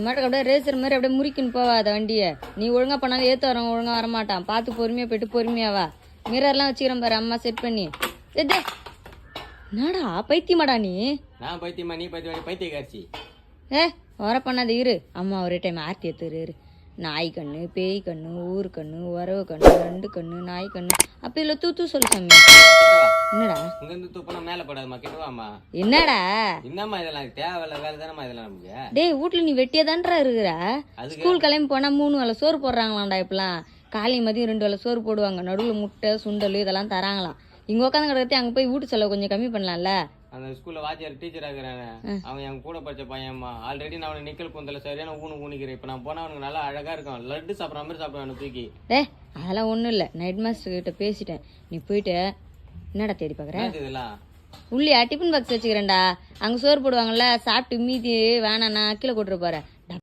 மாட்டுக்கு அப்படியே ரேசர் மாதிரி அப்படியே முறிக்குன்னு போவாத வண்டியை. நீ ஒழுங்கா பண்ணாலும் ஏற்று வரவங்க ஒழுங்கா வரமாட்டான். பார்த்து பொறுமையாக போயிட்டு பொறுமையாவா. மிரர்லாம் வச்சுக்கிறேன் பாரு அம்மா செட் பண்ணி. என்னடா பைத்தியமாடா நீ? நான் பைத்தியமா நீ பைத்திய காட்சி. வர பண்ணாத இரு. அம்மா ஒரே டைம் ஆர்த்தி எடுத்துரு. நாய் கண்ணு, பேய் கண்ணு, ஊர் கண்ணு, உறவு கண்ணு, ரெண்டு கண்ணு, நாய் கண்ணு. அப்ப இதுல தூத்து சொல்லு சாமி. என்னடா இங்க இருந்து தூப்பனா மேல படாதம்மா, கிட்டவாமா. என்னடா என்னம்மா இதெல்லாம் தேவையில்ல வேலை தானம்மா இதெல்லாம் நமக்கு. டேய் வீட்டுல நீ வெட்டியாதான்றா இருக்கிற. ஸ்கூல் கிளம்பி போனா 3 வேளை சோறு போடுறாங்களாம்டா. இப்பெல்லாம் காலை மதியம் 2 வேளை சோறு போடுவாங்க. நடுவில் முட்டை சுண்டல் இதெல்லாம் தராங்களாம். இங்க உட்காந்து கிடக்கத்தி அங்க போய் வீட்டு செலவு கொஞ்சம் கம்மி பண்ணலாம்ல. அந்த ஸ்கூல்ல வாத்தியார் டீச்சர் ஆகுறானே, அவன் என் கூட படிச்ச பையன்மா. ஆல்ரெடி நான் அவனை நிக்கல் குந்தல சரியான ஊனிக்கிறேன். இப்ப நான் போனா அவனுக்கு நல்லா அழகா இருக்கும். லட்டு சாப்பிட்ற மாதிரி சாப்பிடுவான் தூக்கி. அதெல்லாம் ஒண்ணும் இல்ல. நைட் மாஸ்டர் கிட்ட பேசிட்டேன். நீ போயிட்டு என்னடா தேடி பாக்குற? இதெல்லாம் உள்ளியா டிஃபன் பாக்ஸ் வச்சுக்கிறேன்டா. அங்க சோறு போடுவாங்கல்ல, சாப்பிட்டு மீதி வேணாண்ணா கீழே கொட்டுற போற.